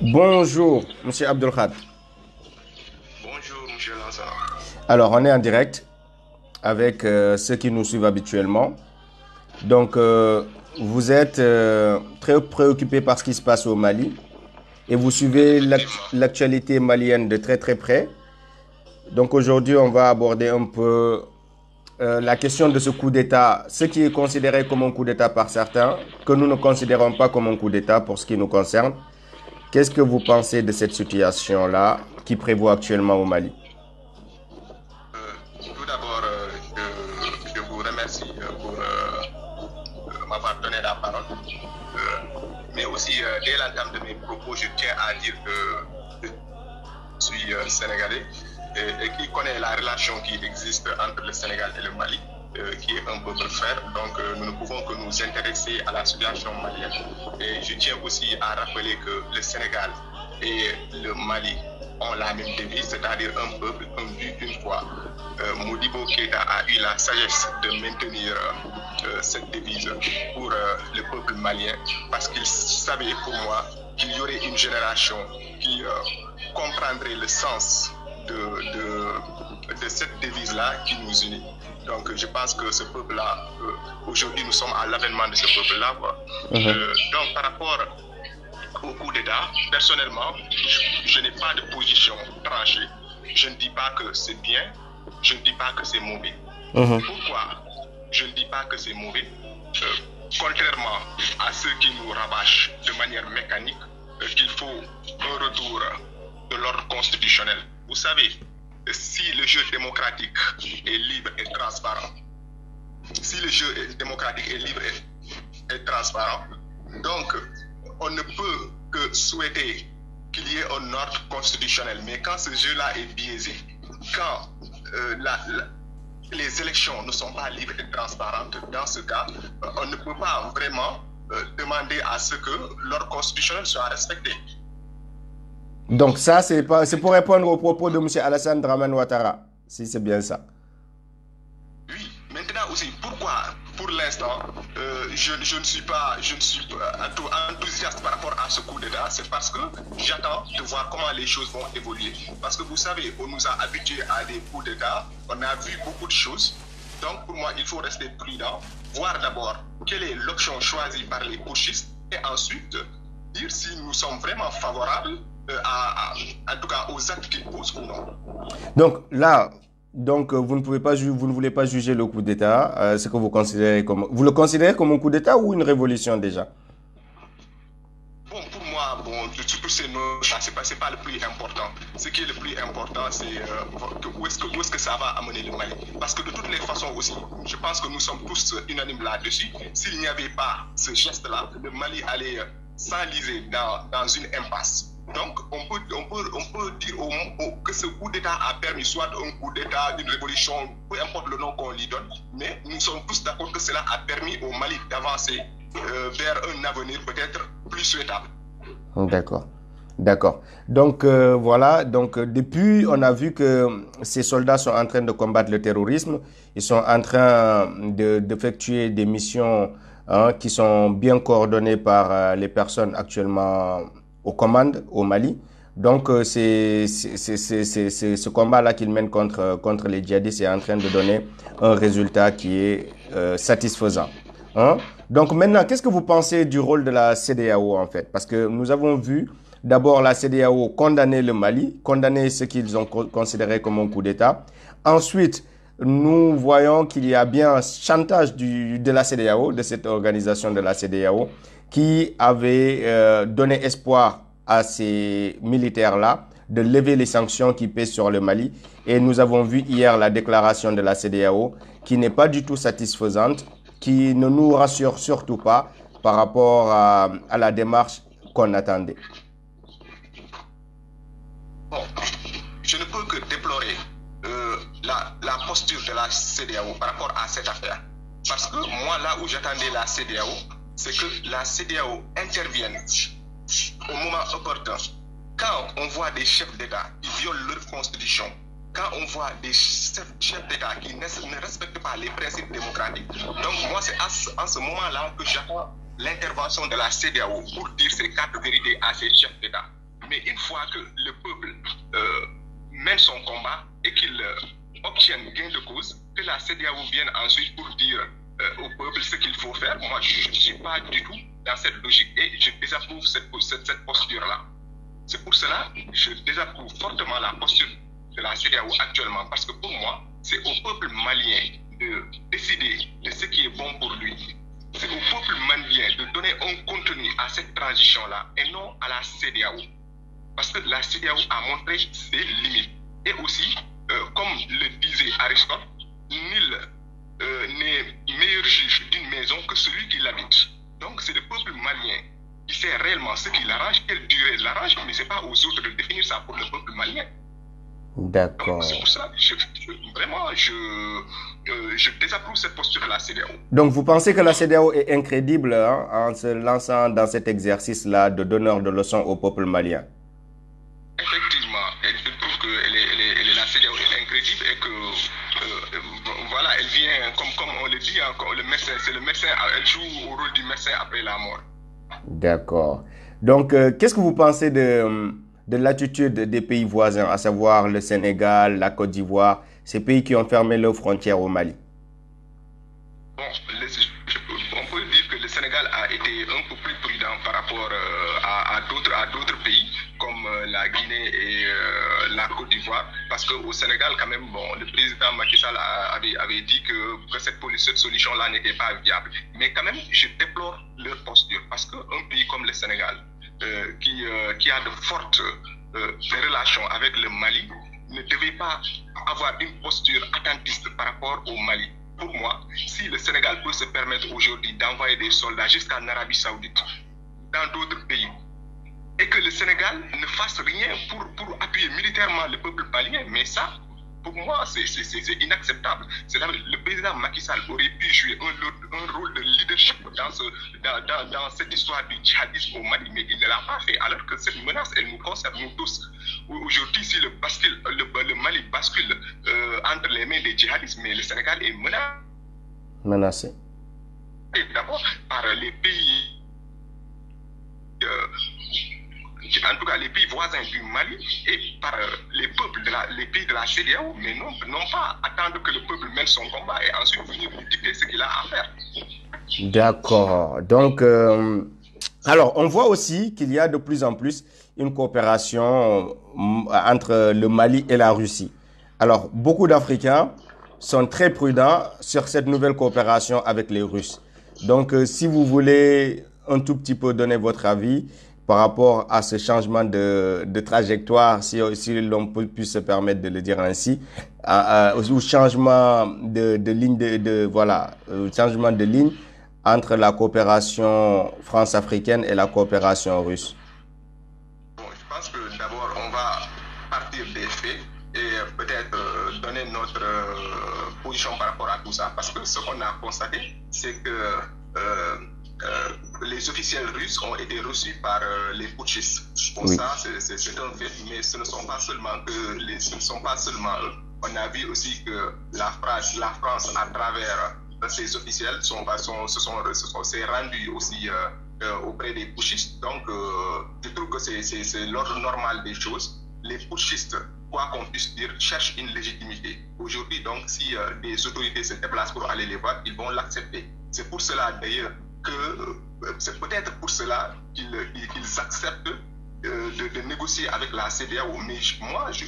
Bonjour, Monsieur Abdelkhad. Bonjour, monsieur Lanza. Alors, on est en direct avec ceux qui nous suivent habituellement. Donc, vous êtes très préoccupé par ce qui se passe au Mali et vous suivez Effectivement. l'actualité malienne de très très près. Donc, aujourd'hui, on va aborder un peu la question de ce coup d'État, ce qui est considéré comme un coup d'État par certains, que nous ne considérons pas comme un coup d'État pour ce qui nous concerne. Qu'est-ce que vous pensez de cette situation-là qui prévaut actuellement au Mali? Tout d'abord, je vous remercie pour m'avoir donné la parole. Mais aussi, dès l'entame de mes propos, je tiens à dire que je suis sénégalais et qui connaît la relation qui existe entre le Sénégal et le Mali, qui est un peuple frère. Donc, nous ne pouvons que nous intéresser à la situation malienne. Et je tiens aussi à rappeler que le Sénégal et le Mali ont la même devise, c'est-à-dire un peuple, un but, une foi. Modibo Keïta a eu la sagesse de maintenir cette devise pour le peuple malien parce qu'il savait pour moi qu'il y aurait une génération qui comprendrait le sens de cette devise-là qui nous unit. Donc je pense que ce peuple-là, aujourd'hui nous sommes à l'avènement de ce peuple-là. Donc par rapport au coup d'État, personnellement, je n'ai pas de position tranchée. Je ne dis pas que c'est bien, je ne dis pas que c'est mauvais. Pourquoi je ne dis pas que c'est mauvais? Contrairement à ceux qui nous rabâchent de manière mécanique qu'il faut un retour de l'ordre constitutionnel. Vous savez, si le jeu démocratique est libre et transparent, si le jeu démocratique est libre et transparent, donc on ne peut que souhaiter qu'il y ait un ordre constitutionnel. Mais quand ce jeu-là est biaisé, quand les élections ne sont pas libres et transparentes, dans ce cas, on ne peut pas vraiment demander à ce que l'ordre constitutionnel soit respecté. Donc ça, c'est pour répondre aux propos de M. Alassane Dramane Ouattara, si c'est bien ça. Oui, maintenant aussi, pourquoi pour l'instant je ne suis pas enthousiaste par rapport à ce coup d'État? C'est parce que j'attends de voir comment les choses vont évoluer. Parce que vous savez, on nous a habitués à des coups d'État, on a vu beaucoup de choses. Donc pour moi, il faut rester prudent, voir d'abord quelle est l'option choisie par les putschistes et ensuite dire si nous sommes vraiment favorables en tout cas aux actes qu'ils posent ou non. Donc là, vous ne pouvez pas vous ne voulez pas juger le coup d'État, ce que vous le considérez comme un coup d'État ou une révolution déjà? Bon, pour moi, surtout ces notions, c'est pas le plus important. Ce qui est le plus important, c'est où est-ce que ça va amener le Mali. Parce que de toutes les façons aussi, je pense que nous sommes tous unanimes là-dessus. S'il n'y avait pas ce geste-là, le Mali allait s'enliser dans une impasse. Donc, on peut dire que ce coup d'État a permis soit un coup d'État, une révolution, peu importe le nom qu'on lui donne, mais nous sommes tous d'accord que cela a permis au Mali d'avancer vers un avenir peut-être plus souhaitable. D'accord. D'accord. Donc voilà, depuis, on a vu que ces soldats sont en train de combattre le terrorisme, ils sont en train d'effectuer des missions qui sont bien coordonnées par les personnes actuellement aux commandes au Mali. Donc c'est ce combat-là qu'ils mènent contre les djihadistes est en train de donner un résultat qui est satisfaisant. Hein? Donc maintenant, qu'est-ce que vous pensez du rôle de la CEDEAO en fait? Parce que nous avons vu d'abord la CEDEAO condamner le Mali, condamner ce qu'ils ont considéré comme un coup d'État. Ensuite, nous voyons qu'il y a bien un chantage de la CEDEAO, de cette organisation de la CEDEAO, qui avait donné espoir à ces militaires-là de lever les sanctions qui pèsent sur le Mali. Et nous avons vu hier la déclaration de la CEDEAO qui n'est pas du tout satisfaisante, qui ne nous rassure surtout pas par rapport à la démarche qu'on attendait. Bon, je ne peux que déplorer la posture de la CEDEAO par rapport à cette affaire. Parce que moi, là où j'attendais la CEDEAO, c'est que la CEDEAO intervienne au moment opportun. Quand on voit des chefs d'État qui violent leur constitution, quand on voit des chefs d'État qui ne respectent pas les principes démocratiques. Donc moi, c'est en ce moment-là que j'attends l'intervention de la CEDEAO pour dire ces quatre vérités à ces chefs d'État. Mais une fois que le peuple mène son combat et qu'il obtienne gain de cause, que la CEDEAO vienne ensuite pour dire au peuple ce qu'il faut faire, moi je ne suis pas du tout dans cette logique et je désapprouve cette posture-là. C'est pour cela que je désapprouve fortement la posture de la CEDEAO actuellement, parce que pour moi, c'est au peuple malien de décider de ce qui est bon pour lui. C'est au peuple malien de donner un contenu à cette transition-là et non à la CEDEAO. Parce que la CEDEAO a montré ses limites. Et aussi, comme le disait Aristote, nul n'est meilleur juge d'une maison que celui qui l'habite. Donc c'est le peuple malien qui sait réellement ce qui l'arrange, quelle durée l'arrange, mais ce n'est pas aux autres de définir ça pour le peuple malien. D'accord. C'est pour ça que je désapprouve cette posture de la CEDEAO. Donc vous pensez que la CEDEAO est incrédible en se lançant dans cet exercice-là de donneur de leçons au peuple malien? Effectivement, je trouve que la CEDEAO est incrédible et que voilà, elle vient, comme on le dit, le médecin, c'est le médecin, elle joue au rôle du médecin après la mort. D'accord. Donc, qu'est-ce que vous pensez de l'attitude des pays voisins, à savoir le Sénégal, la Côte d'Ivoire, ces pays qui ont fermé leurs frontières au Mali? Bon, on peut dire que le Sénégal a été un peu plus prudent par rapport à d'autres pays comme la Guinée et la Côte d'Ivoire, parce qu'au Sénégal, quand même, bon, le président Macky Sall avait dit que cette solution-là n'était pas viable. Mais quand même, je déplore leur posture, parce qu'un pays comme le Sénégal, qui a de fortes relations avec le Mali, ne devait pas avoir une posture attentiste par rapport au Mali. Pour moi, si le Sénégal peut se permettre aujourd'hui d'envoyer des soldats jusqu'en Arabie Saoudite, dans d'autres pays, et que le Sénégal ne fasse rien pour appuyer militairement le peuple malien, mais ça, pour moi, c'est inacceptable. Le président Macky Sall aurait pu jouer un rôle de leadership dans cette histoire du djihadisme au Mali, mais il ne l'a pas fait, alors que cette menace, elle nous concerne nous tous. Aujourd'hui, si le Mali bascule entre les mains des djihadistes, mais le Sénégal est menacé. Et d'abord par les pays, en tout cas les pays voisins du Mali, et par les pays de la CEDEAO, mais non pas attendre que le peuple mène son combat et ensuite venir lui dicter ce qu'il a à faire. D'accord. Donc, alors, on voit aussi qu'il y a de plus en plus une coopération entre le Mali et la Russie. Alors, beaucoup d'Africains sont très prudents sur cette nouvelle coopération avec les Russes. Donc, si vous voulez un tout petit peu donner votre avis par rapport à ce changement de trajectoire, si l'on peut se permettre de le dire ainsi, au changement de ligne, changement de ligne entre la coopération france-africaine et la coopération russe. Bon, je pense que d'abord, on va partir des faits et peut-être donner notre position par rapport à tout ça, parce que ce qu'on a constaté, c'est que les officiels russes ont été reçus par les putschistes. Pour ça, c'est un fait, mais ce ne sont pas seulement eux. On a vu aussi que la France, à travers ces officiels, s'est rendue aussi auprès des putschistes. Donc, je trouve que c'est l'ordre normal des choses. Les putschistes, quoi qu'on puisse dire, cherchent une légitimité. Aujourd'hui, donc, si des autorités se déplacent pour aller les voir, ils vont l'accepter. C'est pour cela, d'ailleurs, c'est peut-être pour cela qu'ils acceptent de négocier avec la CEDEAO. Mais moi, je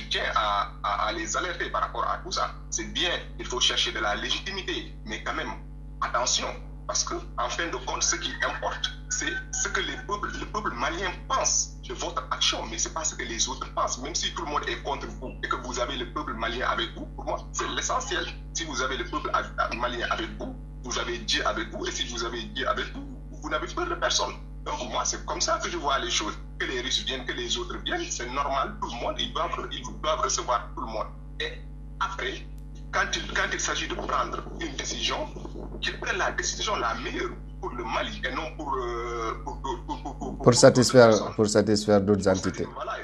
tiens à les alerter par rapport à tout ça. C'est bien, il faut chercher de la légitimité, mais quand même, attention, parce qu'en fin de compte, ce qui importe, c'est ce que le peuple malien pense de votre action, mais ce n'est pas ce que les autres pensent. Même si tout le monde est contre vous et que vous avez le peuple malien avec vous, pour moi, c'est l'essentiel. Si vous avez le peuple malien avec vous, vous avez Dieu avec vous, et si vous avez Dieu avec vous, vous n'avez peur de personne. Donc moi, c'est comme ça que je vois les choses. Que les Russes viennent, que les autres viennent, c'est normal. Tout le monde, ils doivent recevoir tout le monde. Et après, quand il s'agit de prendre une décision, qu'ils prennent la décision la meilleure pour le Mali et non pour satisfaire d'autres entités. Voilà,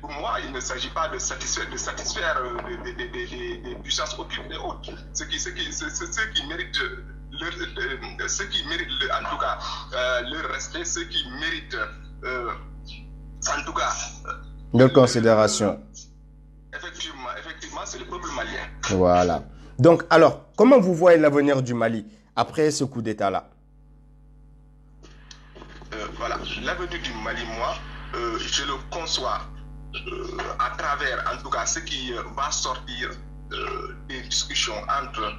pour moi, il ne s'agit pas de satisfaire des puissances occultes et autres. Ceux qui méritent en tout cas leur respect, ceux qui méritent en tout cas... de considération. Effectivement, c'est le peuple malien. Voilà. Donc, alors, comment vous voyez l'avenir du Mali après ce coup d'État-là? Voilà, l'avenir du Mali, moi, je le conçois à travers, en tout cas, ce qui va sortir des discussions entre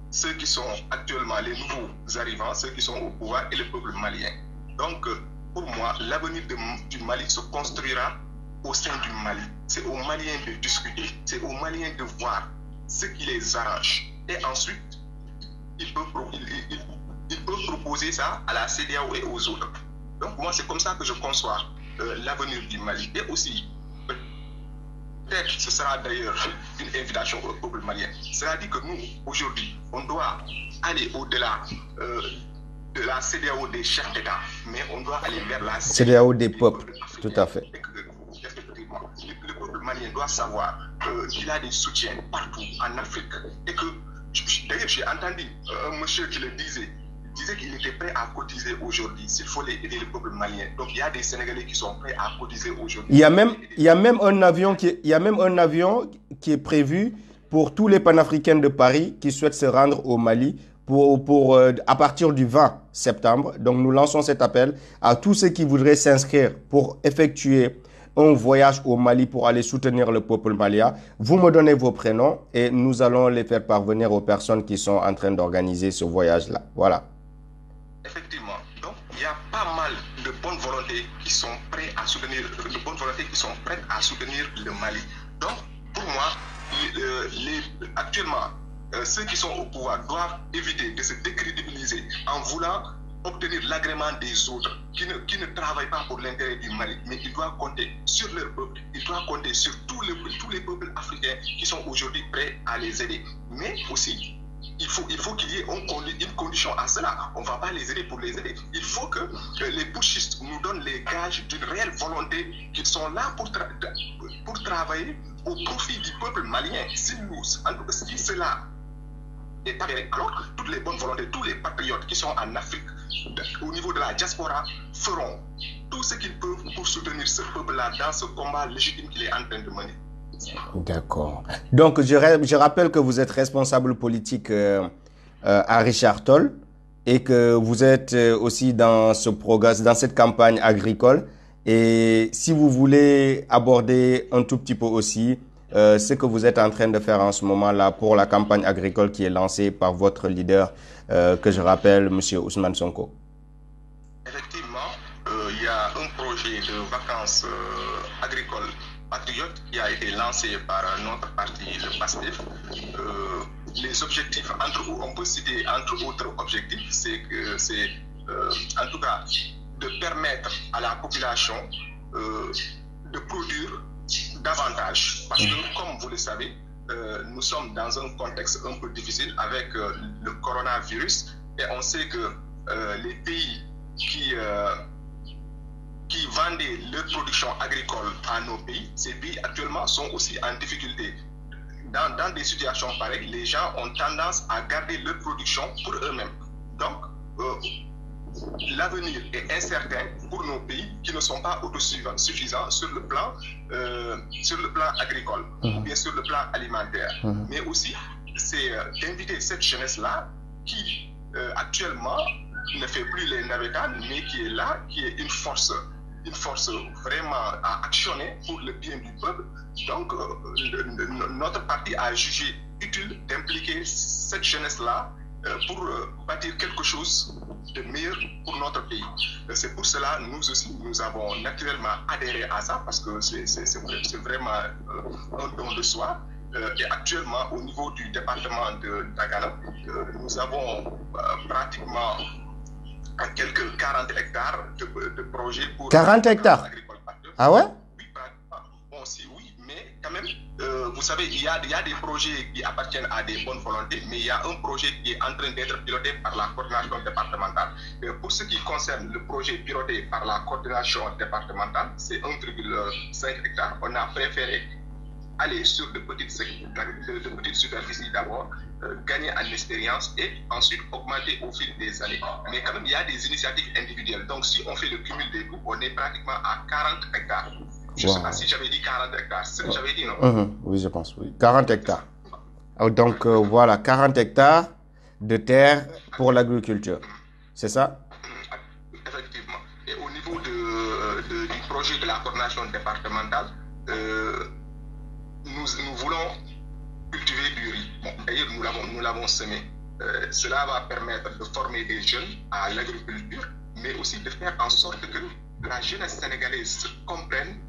ceux qui sont actuellement les nouveaux arrivants, ceux qui sont au pouvoir et le peuple malien. Donc, pour moi, l'avenir du Mali se construira au sein du Mali. C'est aux Maliens de discuter, c'est aux Maliens de voir ce qui les arrange. Et ensuite, ils peuvent proposer ça à la CEDEAO et aux autres. Donc, moi, c'est comme ça que je conçois l'avenir du Mali. Et aussi, peut-être ce sera d'ailleurs une invitation au peuple malien. C'est-à-dire que nous, aujourd'hui, on doit aller au-delà de la CEDEAO des chefs d'État, mais on doit aller vers la CEDEAO des peuples, tout à fait. Le peuple malien doit savoir qu'il a des soutiens partout en Afrique. Et que, d'ailleurs, j'ai entendu un monsieur qui le disait qu'il était prêt à cotiser aujourd'hui s'il fallait aider le peuple malien. Donc, il y a des Sénégalais qui sont prêts à cotiser aujourd'hui. Il y a même un avion qui est prévu pour tous les panafricains de Paris qui souhaitent se rendre au Mali à partir du 20 septembre. Donc, nous lançons cet appel à tous ceux qui voudraient s'inscrire pour effectuer un voyage au Mali pour aller soutenir le peuple malien. Vous me donnez vos prénoms et nous allons les faire parvenir aux personnes qui sont en train d'organiser ce voyage-là. Voilà. Effectivement. Donc, il y a pas mal de bonnes volontés qui sont prêtes à soutenir, le Mali. Donc, pour moi, actuellement, ceux qui sont au pouvoir doivent éviter de se décrédibiliser en voulant obtenir l'agrément des autres qui ne travaillent pas pour l'intérêt du Mali, mais ils doivent compter sur leur peuple, ils doivent compter sur tous les peuples africains qui sont aujourd'hui prêts à les aider. Mais aussi, il faut qu'il y ait une condition à cela. On ne va pas les aider pour les aider. Il faut que les putschistes nous donnent les gages d'une réelle volonté qu'ils sont là pour travailler au profit du peuple malien. Si cela est avéré, alors que toutes les bonnes volontés, tous les patriotes qui sont en Afrique, au niveau de la diaspora, feront tout ce qu'ils peuvent pour soutenir ce peuple-là dans ce combat légitime qu'il est en train de mener. D'accord. Donc, je rappelle que vous êtes responsable politique à Richard Toll et que vous êtes aussi dans cette campagne agricole. Et si vous voulez aborder un tout petit peu aussi ce que vous êtes en train de faire en ce moment-là pour la campagne agricole qui est lancée par votre leader, que je rappelle, M. Ousmane Sonko. Effectivement, il y a un projet de vacances agricoles patriote qui a été lancé par notre parti, le PASTEF. Les objectifs, on peut citer entre autres objectifs, c'est en tout cas de permettre à la population de produire davantage. Parce que, comme vous le savez, nous sommes dans un contexte un peu difficile avec le coronavirus et on sait que les pays qui vendaient leur production agricole à nos pays, ces pays actuellement sont aussi en difficulté. Dans des situations pareilles, les gens ont tendance à garder leur production pour eux-mêmes. Donc, l'avenir est incertain pour nos pays qui ne sont pas autosuffisants sur le plan agricole ou bien sur le plan alimentaire. Mais aussi, c'est d'inviter cette jeunesse-là qui actuellement ne fait plus les navetanes, mais qui est là, qui est une force vraiment à actionner pour le bien du peuple. Donc, notre parti a jugé utile d'impliquer cette jeunesse-là pour bâtir quelque chose de meilleur pour notre pays. C'est pour cela, nous aussi, nous avons naturellement adhéré à ça parce que c'est vraiment un don de soi. Et actuellement, au niveau du département de Dagana, nous avons pratiquement quelques 40 hectares de projets pour... 40 hectares Ah ouais? Oui, bon, si, oui, mais quand même, vous savez, il y a des projets qui appartiennent à des bonnes volontés, mais il y a un projet qui est en train d'être piloté par la coordination départementale. Pour ce qui concerne le projet piloté par la coordination départementale, c'est 1,5 hectares. On a préféré aller sur de petites superficies d'abord, gagner en expérience et ensuite augmenter au fil des années. Mais quand même, il y a des initiatives individuelles. Donc, si on fait le cumul des tout, on est pratiquement à 40 hectares. Je ne sais pas si j'avais dit 40 hectares. C'est ce que j'avais dit, non? Oui, je pense, oui. 40 hectares. Donc, voilà, 40 hectares de terre pour l'agriculture. C'est ça? Effectivement. Et au niveau du projet de la coordination départementale, nous voulons cultiver du riz. Bon, d'ailleurs, nous l'avons semé. Cela va permettre de former des jeunes à l'agriculture, mais aussi de faire en sorte que la jeunesse sénégalaise comprenne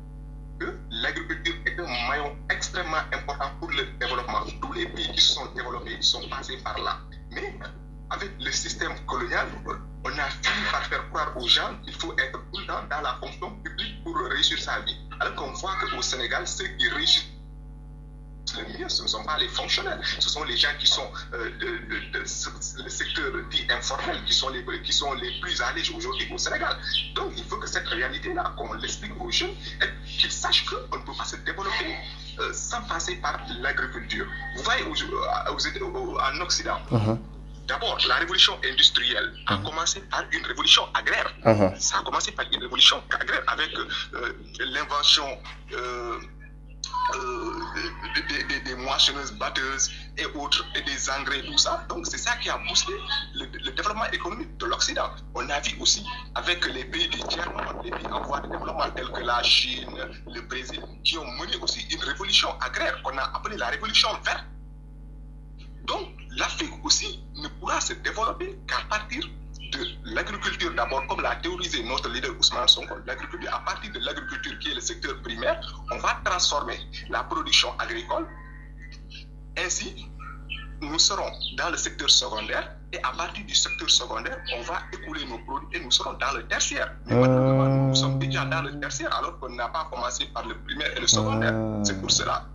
que l'agriculture est un maillon extrêmement important pour le développement. Tous les pays qui se sont développés sont passés par là. Mais avec le système colonial, on a fini par faire croire aux gens qu'il faut être tout le temps dans la fonction publique pour réussir sa vie. Alors qu'on voit qu'au Sénégal, ceux qui réussissent le mieux, ce ne sont pas les fonctionnaires, ce sont les gens qui sont le secteur dit informel, qui sont les plus à l'aise aujourd'hui au Sénégal. Donc il faut que cette réalité-là, qu'on l'explique aux jeunes, et qu'ils sachent qu'on ne peut pas se développer sans passer par l'agriculture. Vous voyez, en Occident, d'abord, la révolution industrielle a commencé par une révolution agraire. Ça a commencé par une révolution agraire avec l'invention des moissonneuses, batteuses et autres, et des engrais, tout ça. Donc, c'est ça qui a boosté le développement économique de l'Occident. On a vu aussi avec les pays du tiers-monde, les pays en voie de développement tels que la Chine, le Brésil, qui ont mené aussi une révolution agraire qu'on a appelée la révolution verte. Donc, l'Afrique aussi ne pourra se développer qu'à partir de l'agriculture d'abord, comme l'a théorisé notre leader Ousmane Sonko. L'agriculture, à partir de l'agriculture qui est le secteur primaire, on va transformer la production agricole. Ainsi, nous serons dans le secteur secondaire et à partir du secteur secondaire, on va écouler nos produits et nous serons dans le tertiaire. Mais maintenant, nous sommes déjà dans le tertiaire alors qu'on n'a pas commencé par le primaire et le secondaire. C'est pour cela.